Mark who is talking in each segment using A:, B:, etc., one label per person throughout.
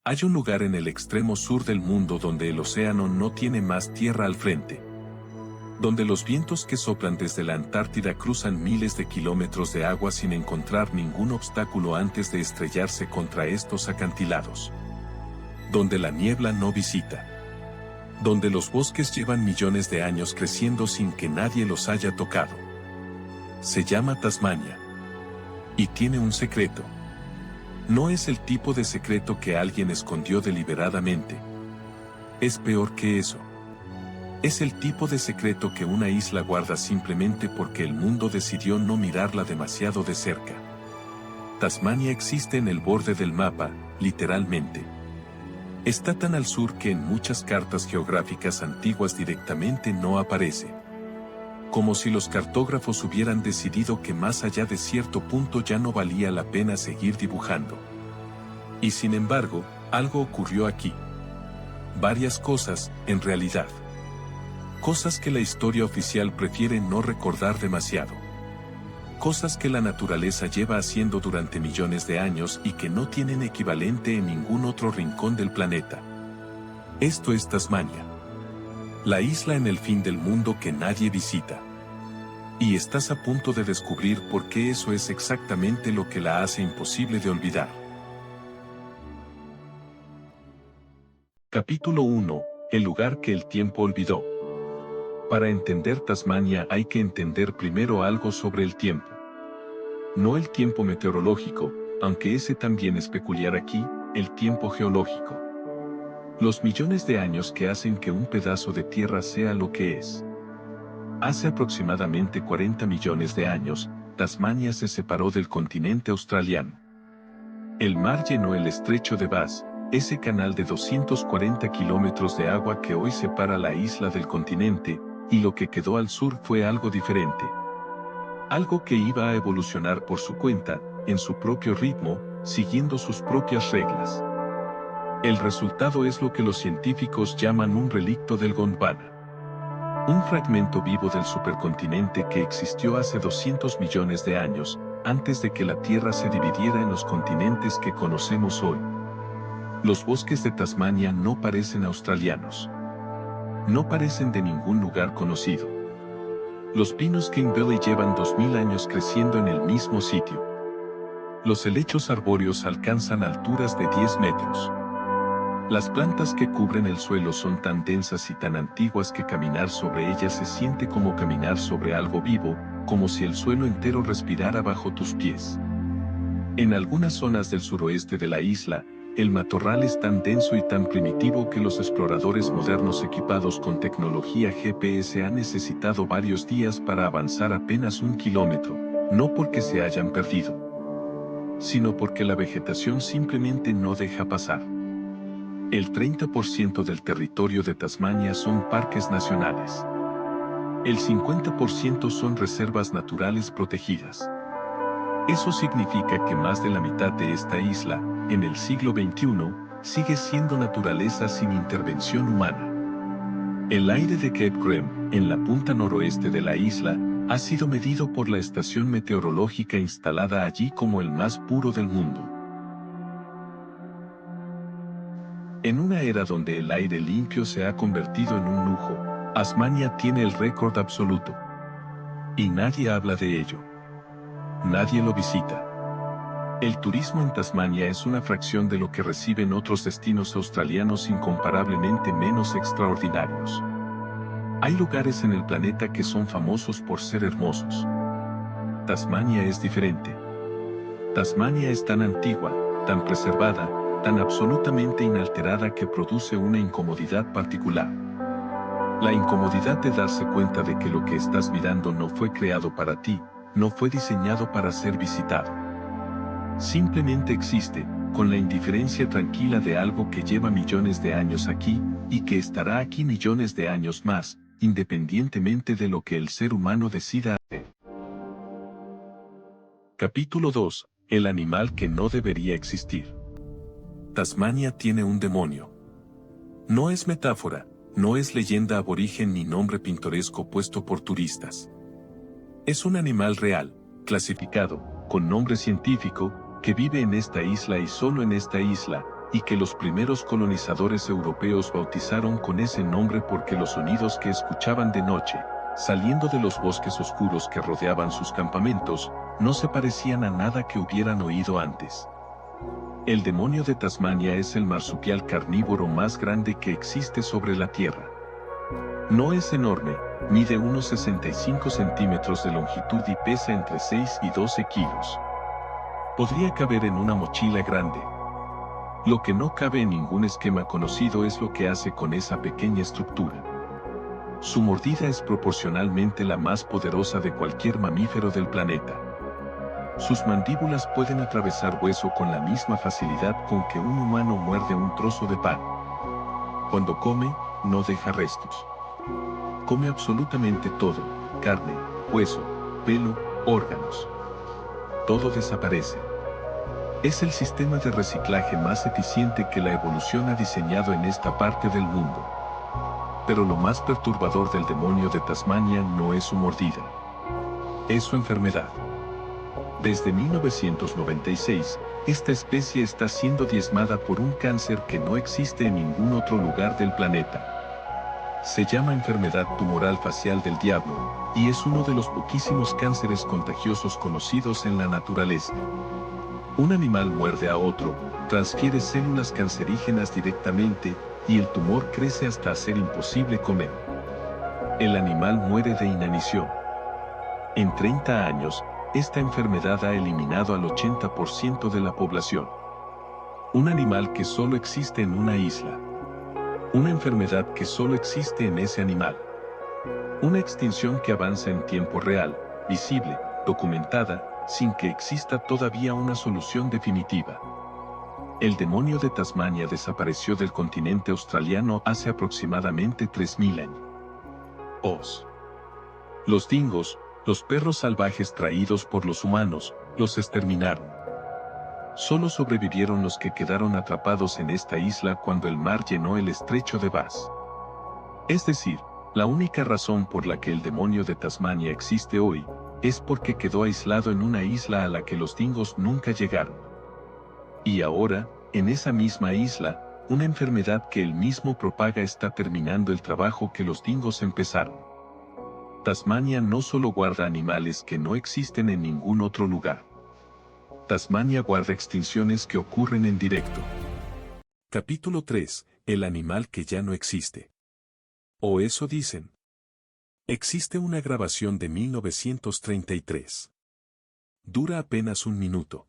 A: Hay un lugar en el extremo sur del mundo donde el océano no tiene más tierra al frente. Donde los vientos que soplan desde la Antártida cruzan miles de kilómetros de agua sin encontrar ningún obstáculo antes de estrellarse contra estos acantilados. Donde la niebla no visita. Donde los bosques llevan millones de años creciendo sin que nadie los haya tocado. Se llama Tasmania. Y tiene un secreto. No es el tipo de secreto que alguien escondió deliberadamente. Es peor que eso. Es el tipo de secreto que una isla guarda simplemente porque el mundo decidió no mirarla demasiado de cerca. Tasmania existe en el borde del mapa, literalmente. Está tan al sur que en muchas cartas geográficas antiguas directamente no aparece. Como si los cartógrafos hubieran decidido que más allá de cierto punto ya no valía la pena seguir dibujando. Y sin embargo, algo ocurrió aquí. Varias cosas, en realidad. Cosas que la historia oficial prefiere no recordar demasiado. Cosas que la naturaleza lleva haciendo durante millones de años y que no tienen equivalente en ningún otro rincón del planeta. Esto es Tasmania. La isla en el fin del mundo que nadie visita. Y estás a punto de descubrir por qué eso es exactamente lo que la hace imposible de olvidar. Capítulo 1. El lugar que el tiempo olvidó. Para entender Tasmania hay que entender primero algo sobre el tiempo. No el tiempo meteorológico, aunque ese también es peculiar aquí, el tiempo geológico. Los millones de años que hacen que un pedazo de tierra sea lo que es. Hace aproximadamente 40 millones de años, Tasmania se separó del continente australiano. El mar llenó el estrecho de Bass, ese canal de 240 kilómetros de agua que hoy separa la isla del continente, y lo que quedó al sur fue algo diferente. Algo que iba a evolucionar por su cuenta, en su propio ritmo, siguiendo sus propias reglas. El resultado es lo que los científicos llaman un relicto del Gondwana. Un fragmento vivo del supercontinente que existió hace 200 millones de años, antes de que la Tierra se dividiera en los continentes que conocemos hoy. Los bosques de Tasmania no parecen australianos. No parecen de ningún lugar conocido. Los pinos King Valley llevan 2000 años creciendo en el mismo sitio. Los helechos arbóreos alcanzan alturas de 10 metros. Las plantas que cubren el suelo son tan densas y tan antiguas que caminar sobre ellas se siente como caminar sobre algo vivo, como si el suelo entero respirara bajo tus pies. En algunas zonas del suroeste de la isla, el matorral es tan denso y tan primitivo que los exploradores modernos equipados con tecnología GPS han necesitado varios días para avanzar apenas 1 kilómetro, no porque se hayan perdido, sino porque la vegetación simplemente no deja pasar. El 30% del territorio de Tasmania son parques nacionales. El 50% son reservas naturales protegidas. Eso significa que más de la mitad de esta isla, en el siglo XXI, sigue siendo naturaleza sin intervención humana. El aire de Cape Graham, en la punta noroeste de la isla, ha sido medido por la estación meteorológica instalada allí como el más puro del mundo. En una era donde el aire limpio se ha convertido en un lujo, Tasmania tiene el récord absoluto. Y nadie habla de ello. Nadie lo visita. El turismo en Tasmania es una fracción de lo que reciben otros destinos australianos incomparablemente menos extraordinarios. Hay lugares en el planeta que son famosos por ser hermosos. Tasmania es diferente. Tasmania es tan antigua, tan preservada, tan absolutamente inalterada que produce una incomodidad particular. La incomodidad de darse cuenta de que lo que estás mirando no fue creado para ti, no fue diseñado para ser visitado. Simplemente existe, con la indiferencia tranquila de algo que lleva millones de años aquí, y que estará aquí millones de años más, independientemente de lo que el ser humano decida hacer. Capítulo 2. El animal que no debería existir. Tasmania tiene un demonio. No es metáfora, no es leyenda aborigen ni nombre pintoresco puesto por turistas. Es un animal real, clasificado, con nombre científico, que vive en esta isla y solo en esta isla, y que los primeros colonizadores europeos bautizaron con ese nombre porque los sonidos que escuchaban de noche, saliendo de los bosques oscuros que rodeaban sus campamentos, no se parecían a nada que hubieran oído antes. El demonio de Tasmania es el marsupial carnívoro más grande que existe sobre la Tierra. No es enorme, mide unos 65 centímetros de longitud y pesa entre 6 y 12 kilos. Podría caber en una mochila grande. Lo que no cabe en ningún esquema conocido es lo que hace con esa pequeña estructura. Su mordida es proporcionalmente la más poderosa de cualquier mamífero del planeta. Sus mandíbulas pueden atravesar hueso con la misma facilidad con que un humano muerde un trozo de pan. Cuando come, no deja restos. Come absolutamente todo: carne, hueso, pelo, órganos. Todo desaparece. Es el sistema de reciclaje más eficiente que la evolución ha diseñado en esta parte del mundo. Pero lo más perturbador del demonio de Tasmania no es su mordida. Es su enfermedad. Desde 1996, esta especie está siendo diezmada por un cáncer que no existe en ningún otro lugar del planeta. Se llama enfermedad tumoral facial del diablo, y es uno de los poquísimos cánceres contagiosos conocidos en la naturaleza. Un animal muerde a otro, transfiere células cancerígenas directamente, y el tumor crece hasta hacer imposible comer. El animal muere de inanición. En 30 años, esta enfermedad ha eliminado al 80% de la población. Un animal que solo existe en una isla. Una enfermedad que solo existe en ese animal. Una extinción que avanza en tiempo real, visible, documentada, sin que exista todavía una solución definitiva. El demonio de Tasmania desapareció del continente australiano hace aproximadamente 3000 años. Los dingos, los perros salvajes traídos por los humanos, los exterminaron. Solo sobrevivieron los que quedaron atrapados en esta isla cuando el mar llenó el estrecho de Bass. Es decir, la única razón por la que el demonio de Tasmania existe hoy, es porque quedó aislado en una isla a la que los dingos nunca llegaron. Y ahora, en esa misma isla, una enfermedad que él mismo propaga está terminando el trabajo que los dingos empezaron. Tasmania no solo guarda animales que no existen en ningún otro lugar. Tasmania guarda extinciones que ocurren en directo. Capítulo 3. El animal que ya no existe. O eso dicen. Existe una grabación de 1933. Dura apenas un minuto.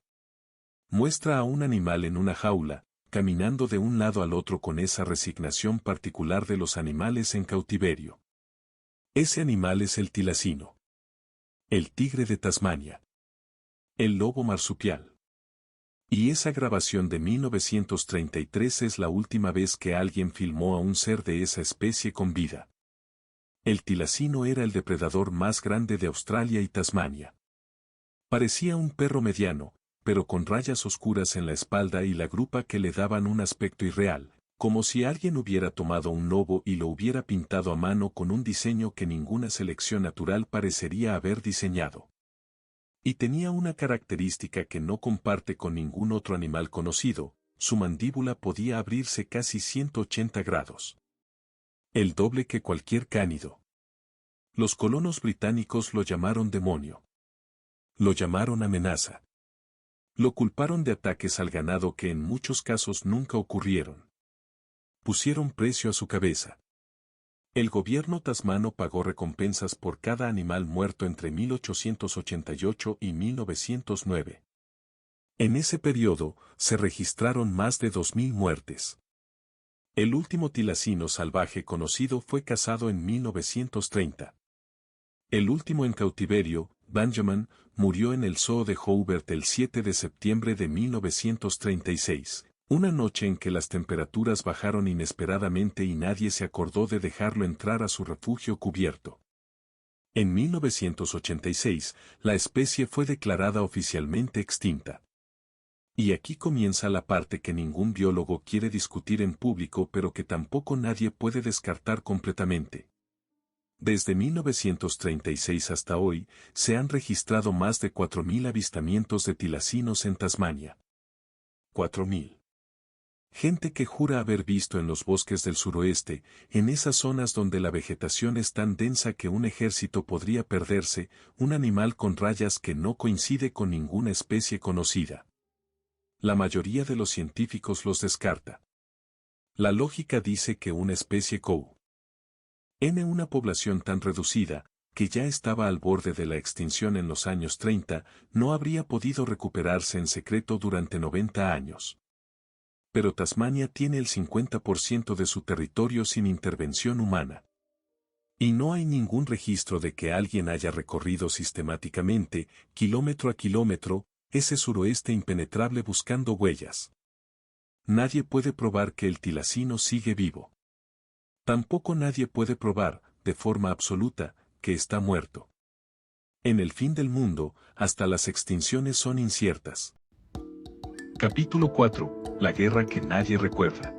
A: Muestra a un animal en una jaula, caminando de un lado al otro con esa resignación particular de los animales en cautiverio. Ese animal es el tilacino. El tigre de Tasmania. El lobo marsupial. Y esa grabación de 1933 es la última vez que alguien filmó a un ser de esa especie con vida. El tilacino era el depredador más grande de Australia y Tasmania. Parecía un perro mediano, pero con rayas oscuras en la espalda y la grupa que le daban un aspecto irreal, como si alguien hubiera tomado un lobo y lo hubiera pintado a mano con un diseño que ninguna selección natural parecería haber diseñado. Y tenía una característica que no comparte con ningún otro animal conocido: su mandíbula podía abrirse casi 180 grados. El doble que cualquier cánido. Los colonos británicos lo llamaron demonio. Lo llamaron amenaza. Lo culparon de ataques al ganado que en muchos casos nunca ocurrieron. Pusieron precio a su cabeza. El gobierno tasmano pagó recompensas por cada animal muerto entre 1888 y 1909. En ese periodo, se registraron más de 2000 muertes. El último tilacino salvaje conocido fue cazado en 1930. El último en cautiverio, Benjamin, murió en el zoo de Hobart el 7 de septiembre de 1936, una noche en que las temperaturas bajaron inesperadamente y nadie se acordó de dejarlo entrar a su refugio cubierto. En 1986, la especie fue declarada oficialmente extinta. Y aquí comienza la parte que ningún biólogo quiere discutir en público, pero que tampoco nadie puede descartar completamente. Desde 1936 hasta hoy, se han registrado más de 4000 avistamientos de tilacinos en Tasmania. 4000. Gente que jura haber visto en los bosques del suroeste, en esas zonas donde la vegetación es tan densa que un ejército podría perderse, un animal con rayas que no coincide con ninguna especie conocida. La mayoría de los científicos los descarta. La lógica dice que una especie en una población tan reducida, que ya estaba al borde de la extinción en los años 30, no habría podido recuperarse en secreto durante 90 años. Pero Tasmania tiene el 50% de su territorio sin intervención humana. Y no hay ningún registro de que alguien haya recorrido sistemáticamente, kilómetro a kilómetro, ese suroeste impenetrable buscando huellas. Nadie puede probar que el tilacino sigue vivo. Tampoco nadie puede probar, de forma absoluta, que está muerto. En el fin del mundo, hasta las extinciones son inciertas. Capítulo 4. La guerra que nadie recuerda.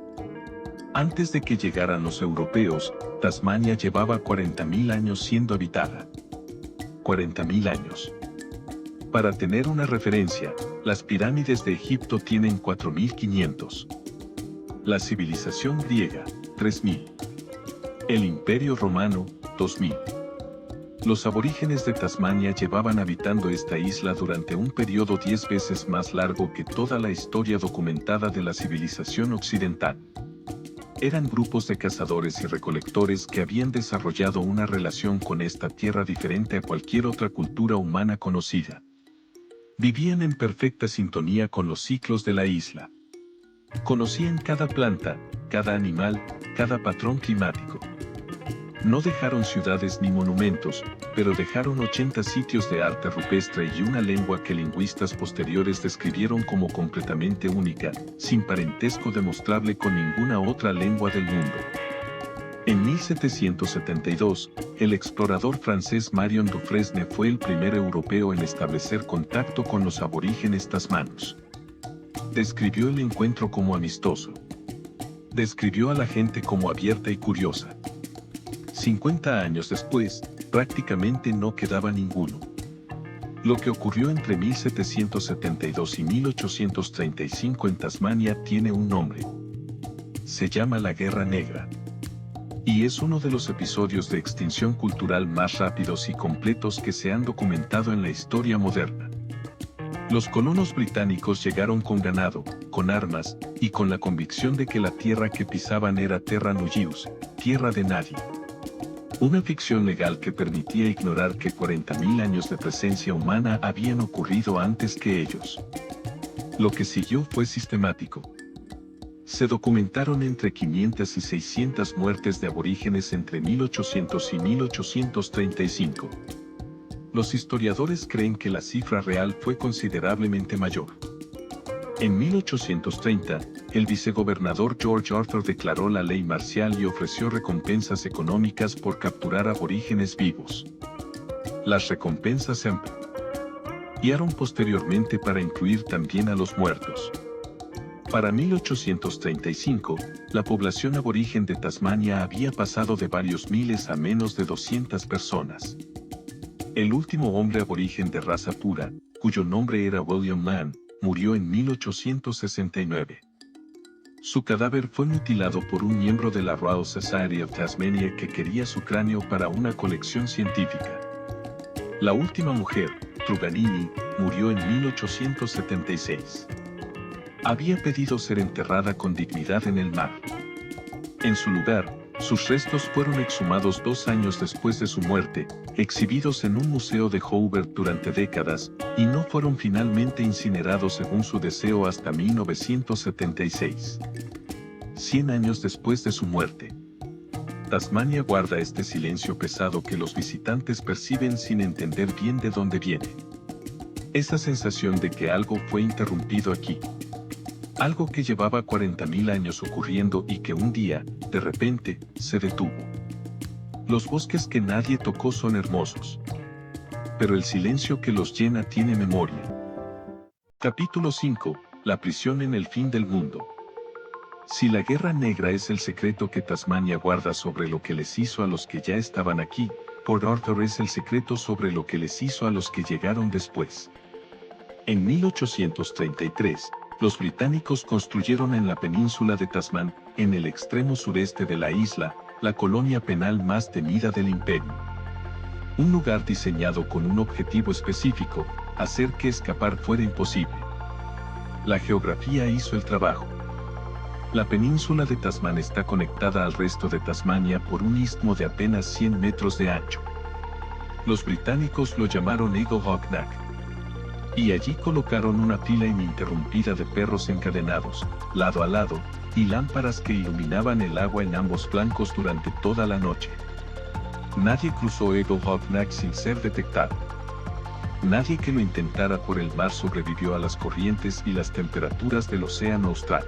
A: Antes de que llegaran los europeos, Tasmania llevaba 40.000 años siendo habitada. 40.000 años. Para tener una referencia, las pirámides de Egipto tienen 4.500. La civilización griega, 3.000. El Imperio Romano, 2.000. Los aborígenes de Tasmania llevaban habitando esta isla durante un periodo 10 veces más largo que toda la historia documentada de la civilización occidental. Eran grupos de cazadores y recolectores que habían desarrollado una relación con esta tierra diferente a cualquier otra cultura humana conocida. Vivían en perfecta sintonía con los ciclos de la isla. Conocían cada planta, cada animal, cada patrón climático. No dejaron ciudades ni monumentos, pero dejaron 80 sitios de arte rupestre y una lengua que lingüistas posteriores describieron como completamente única, sin parentesco demostrable con ninguna otra lengua del mundo. En 1772, el explorador francés Marion Dufresne fue el primer europeo en establecer contacto con los aborígenes tasmanos. Describió el encuentro como amistoso. Describió a la gente como abierta y curiosa. 50 años después, prácticamente no quedaba ninguno. Lo que ocurrió entre 1772 y 1835 en Tasmania tiene un nombre. Se llama la Guerra Negra. Y es uno de los episodios de extinción cultural más rápidos y completos que se han documentado en la historia moderna. Los colonos británicos llegaron con ganado, con armas, y con la convicción de que la tierra que pisaban era terra nullius, tierra de nadie. Una ficción legal que permitía ignorar que 40.000 años de presencia humana habían ocurrido antes que ellos. Lo que siguió fue sistemático. Se documentaron entre 500 y 600 muertes de aborígenes entre 1800 y 1835. Los historiadores creen que la cifra real fue considerablemente mayor. En 1830, el vicegobernador George Arthur declaró la ley marcial y ofreció recompensas económicas por capturar aborígenes vivos. Las recompensas se ampliaron posteriormente para incluir también a los muertos. Para 1835, la población aborigen de Tasmania había pasado de varios miles a menos de 200 personas. El último hombre aborigen de raza pura, cuyo nombre era William Mann, murió en 1869. Su cadáver fue mutilado por un miembro de la Royal Society of Tasmania que quería su cráneo para una colección científica. La última mujer, Truganini, murió en 1876. Había pedido ser enterrada con dignidad en el mar. En su lugar, sus restos fueron exhumados 2 años después de su muerte, exhibidos en un museo de Hobart durante décadas, y no fueron finalmente incinerados según su deseo hasta 1976. 100 años después de su muerte. Tasmania guarda este silencio pesado que los visitantes perciben sin entender bien de dónde viene. Esa sensación de que algo fue interrumpido aquí. Algo que llevaba 40.000 años ocurriendo y que un día, de repente, se detuvo. Los bosques que nadie tocó son hermosos. Pero el silencio que los llena tiene memoria. Capítulo 5. La prisión en el fin del mundo. Si la Guerra Negra es el secreto que Tasmania guarda sobre lo que les hizo a los que ya estaban aquí, Port Arthur es el secreto sobre lo que les hizo a los que llegaron después. En 1833, Los británicos construyeron en la península de Tasmán, en el extremo sureste de la isla, la colonia penal más temida del imperio. Un lugar diseñado con un objetivo específico, hacer que escapar fuera imposible. La geografía hizo el trabajo. La península de Tasmán está conectada al resto de Tasmania por un istmo de apenas 100 metros de ancho. Los británicos lo llamaron Eagle Hawk Neck. Y allí colocaron una fila ininterrumpida de perros encadenados, lado a lado, y lámparas que iluminaban el agua en ambos flancos durante toda la noche. Nadie cruzó Eagle Hawk Neck sin ser detectado. Nadie que lo intentara por el mar sobrevivió a las corrientes y las temperaturas del océano austral.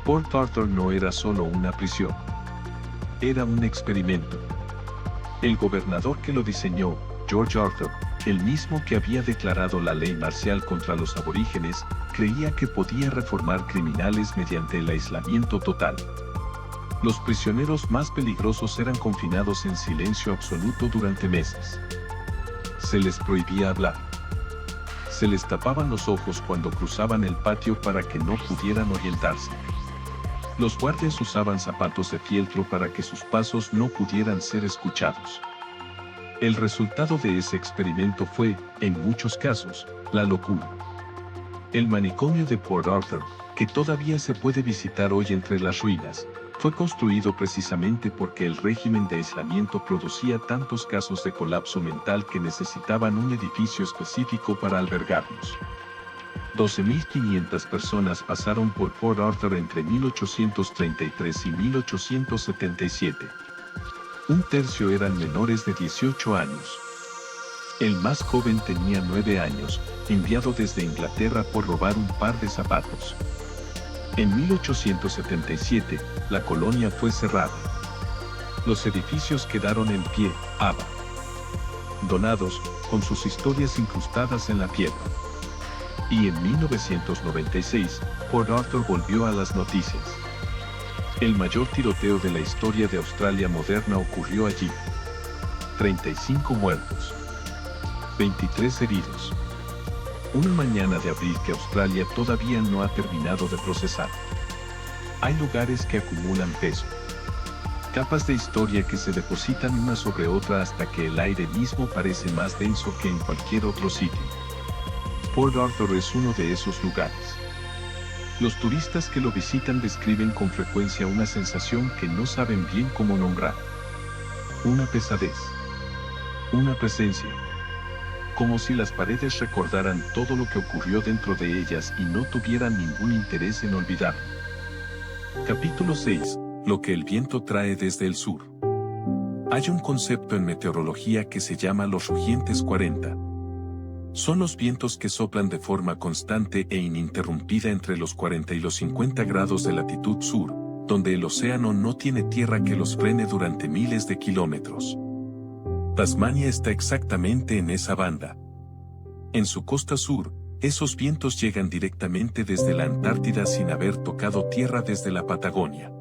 A: Port Arthur no era solo una prisión. Era un experimento. El gobernador que lo diseñó, George Arthur, el mismo que había declarado la ley marcial contra los aborígenes, creía que podía reformar criminales mediante el aislamiento total. Los prisioneros más peligrosos eran confinados en silencio absoluto durante meses. Se les prohibía hablar. Se les tapaban los ojos cuando cruzaban el patio para que no pudieran orientarse. Los guardias usaban zapatos de fieltro para que sus pasos no pudieran ser escuchados. El resultado de ese experimento fue, en muchos casos, la locura. El manicomio de Port Arthur, que todavía se puede visitar hoy entre las ruinas, fue construido precisamente porque el régimen de aislamiento producía tantos casos de colapso mental que necesitaban un edificio específico para albergarlos. 12.500 personas pasaron por Port Arthur entre 1833 y 1877. Un tercio eran menores de 18 años. El más joven tenía 9 años, enviado desde Inglaterra por robar un par de zapatos. En 1877, la colonia fue cerrada. Los edificios quedaron en pie, abandonados, con sus historias incrustadas en la piedra. Y en 1996, Port Arthur volvió a las noticias. El mayor tiroteo de la historia de Australia moderna ocurrió allí. 35 muertos. 23 heridos. Una mañana de abril que Australia todavía no ha terminado de procesar. Hay lugares que acumulan peso. Capas de historia que se depositan una sobre otra hasta que el aire mismo parece más denso que en cualquier otro sitio. Port Arthur es uno de esos lugares. Los turistas que lo visitan describen con frecuencia una sensación que no saben bien cómo nombrar. Una pesadez. Una presencia. Como si las paredes recordaran todo lo que ocurrió dentro de ellas y no tuvieran ningún interés en olvidarlo. Capítulo 6. Lo que el viento trae desde el sur. Hay un concepto en meteorología que se llama los rugientes 40. Son los vientos que soplan de forma constante e ininterrumpida entre los 40 y los 50 grados de latitud sur, donde el océano no tiene tierra que los frene durante miles de kilómetros. Tasmania está exactamente en esa banda. En su costa sur, esos vientos llegan directamente desde la Antártida sin haber tocado tierra desde la Patagonia.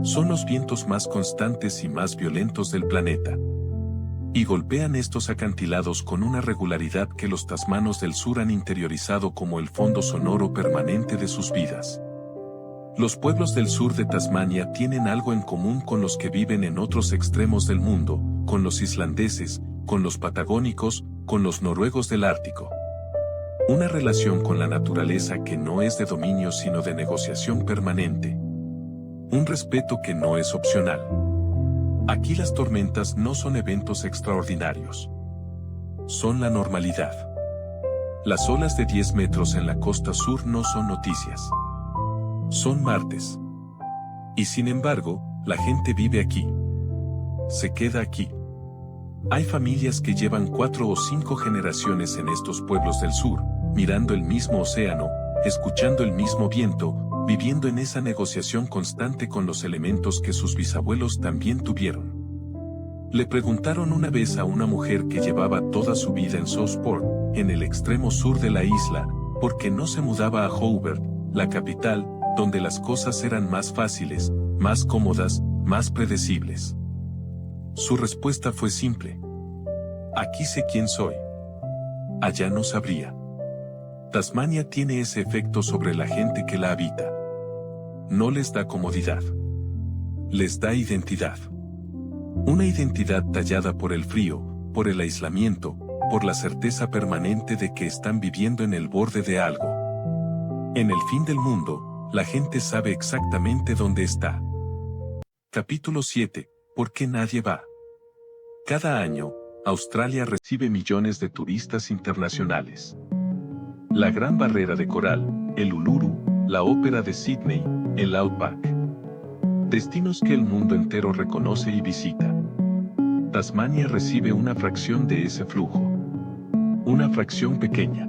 A: Son los vientos más constantes y más violentos del planeta. Y golpean estos acantilados con una regularidad que los tasmanos del sur han interiorizado como el fondo sonoro permanente de sus vidas. Los pueblos del sur de Tasmania tienen algo en común con los que viven en otros extremos del mundo, con los islandeses, con los patagónicos, con los noruegos del Ártico. Una relación con la naturaleza que no es de dominio sino de negociación permanente. Un respeto que no es opcional. Aquí las tormentas no son eventos extraordinarios. Son la normalidad. Las olas de 10 metros en la costa sur no son noticias. Son martes. Y sin embargo, la gente vive aquí. Se queda aquí. Hay familias que llevan 4 o 5 generaciones en estos pueblos del sur, mirando el mismo océano, escuchando el mismo viento, viviendo en esa negociación constante con los elementos que sus bisabuelos también tuvieron. Le preguntaron una vez a una mujer que llevaba toda su vida en Southport, en el extremo sur de la isla, por qué no se mudaba a Hobart, la capital, donde las cosas eran más fáciles, más cómodas, más predecibles. Su respuesta fue simple. Aquí sé quién soy. Allá no sabría. Tasmania tiene ese efecto sobre la gente que la habita. No les da comodidad. Les da identidad. Una identidad tallada por el frío, por el aislamiento, por la certeza permanente de que están viviendo en el borde de algo. En el fin del mundo, la gente sabe exactamente dónde está. Capítulo 7. ¿Por qué nadie va? Cada año, Australia recibe millones de turistas internacionales. La Gran Barrera de Coral, el Uluru, la Ópera de Sydney, el Outback. Destinos que el mundo entero reconoce y visita. Tasmania recibe una fracción de ese flujo. Una fracción pequeña.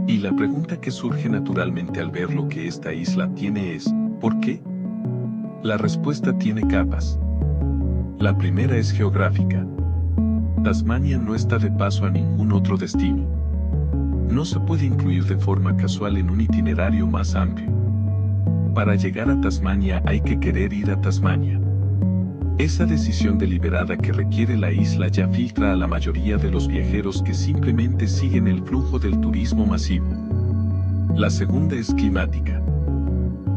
A: Y la pregunta que surge naturalmente al ver lo que esta isla tiene es, ¿por qué? La respuesta tiene capas. La primera es geográfica. Tasmania no está de paso a ningún otro destino. No se puede incluir de forma casual en un itinerario más amplio. Para llegar a Tasmania hay que querer ir a Tasmania. Esa decisión deliberada que requiere la isla ya filtra a la mayoría de los viajeros que simplemente siguen el flujo del turismo masivo. La segunda es climática.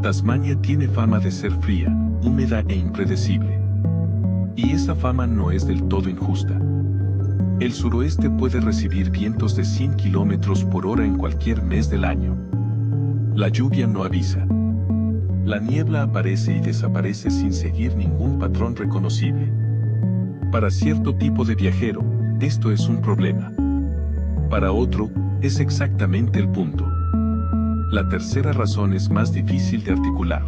A: Tasmania tiene fama de ser fría, húmeda e impredecible. Y esa fama no es del todo injusta. El suroeste puede recibir vientos de 100 km por hora en cualquier mes del año. La lluvia no avisa. La niebla aparece y desaparece sin seguir ningún patrón reconocible. Para cierto tipo de viajero, esto es un problema. Para otro, es exactamente el punto. La tercera razón es más difícil de articular.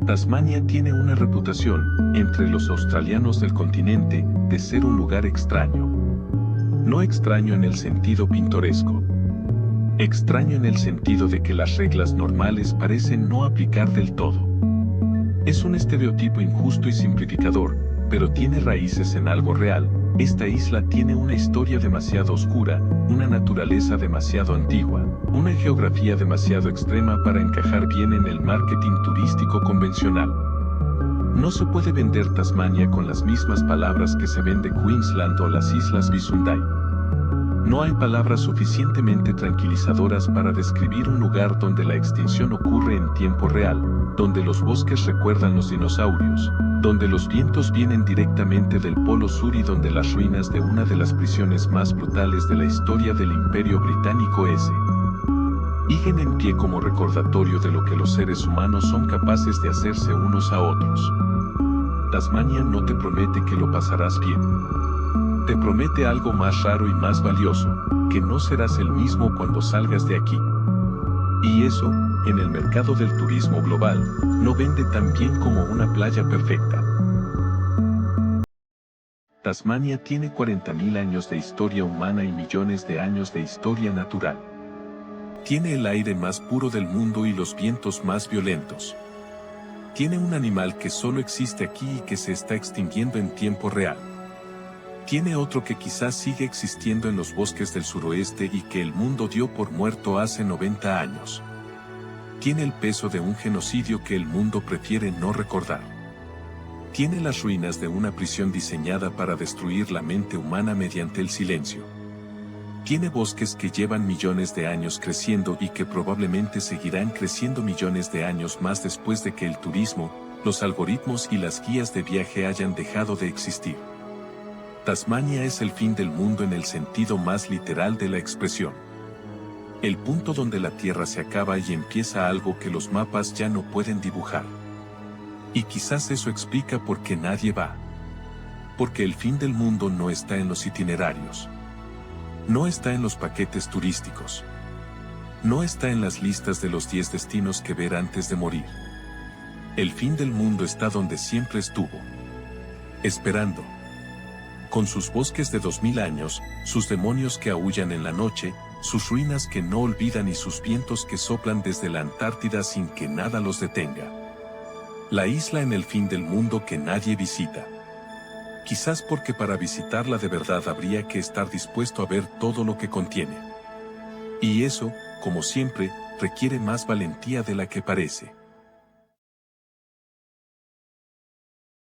A: Tasmania tiene una reputación, entre los australianos del continente, de ser un lugar extraño. No extraño en el sentido pintoresco. Extraño en el sentido de que las reglas normales parecen no aplicar del todo. Es un estereotipo injusto y simplificador, pero tiene raíces en algo real. Esta isla tiene una historia demasiado oscura, una naturaleza demasiado antigua, una geografía demasiado extrema para encajar bien en el marketing turístico convencional. No se puede vender Tasmania con las mismas palabras que se vende Queensland o las Islas Whitsunday. No hay palabras suficientemente tranquilizadoras para describir un lugar donde la extinción ocurre en tiempo real, donde los bosques recuerdan los dinosaurios, donde los vientos vienen directamente del Polo Sur y donde las ruinas de una de las prisiones más brutales de la historia del Imperio Británico siguen en pie como recordatorio de lo que los seres humanos son capaces de hacerse unos a otros. Tasmania no te promete que lo pasarás bien. Te promete algo más raro y más valioso, que no serás el mismo cuando salgas de aquí. Y eso, en el mercado del turismo global, no vende tan bien como una playa perfecta. Tasmania tiene 40.000 años de historia humana y millones de años de historia natural. Tiene el aire más puro del mundo y los vientos más violentos. Tiene un animal que solo existe aquí y que se está extinguiendo en tiempo real. Tiene otro que quizás sigue existiendo en los bosques del suroeste y que el mundo dio por muerto hace 90 años. Tiene el peso de un genocidio que el mundo prefiere no recordar. Tiene las ruinas de una prisión diseñada para destruir la mente humana mediante el silencio. Tiene bosques que llevan millones de años creciendo y que probablemente seguirán creciendo millones de años más después de que el turismo, los algoritmos y las guías de viaje hayan dejado de existir. Tasmania es el fin del mundo en el sentido más literal de la expresión. El punto donde la Tierra se acaba y empieza algo que los mapas ya no pueden dibujar. Y quizás eso explica por qué nadie va. Porque el fin del mundo no está en los itinerarios. No está en los paquetes turísticos. No está en las listas de los 10 destinos que ver antes de morir. El fin del mundo está donde siempre estuvo. Esperando. Con sus bosques de 2000 años, sus demonios que aúllan en la noche, sus ruinas que no olvidan y sus vientos que soplan desde la Antártida sin que nada los detenga. La isla en el fin del mundo que nadie visita. Quizás porque para visitarla de verdad habría que estar dispuesto a ver todo lo que contiene. Y eso, como siempre, requiere más valentía de la que parece.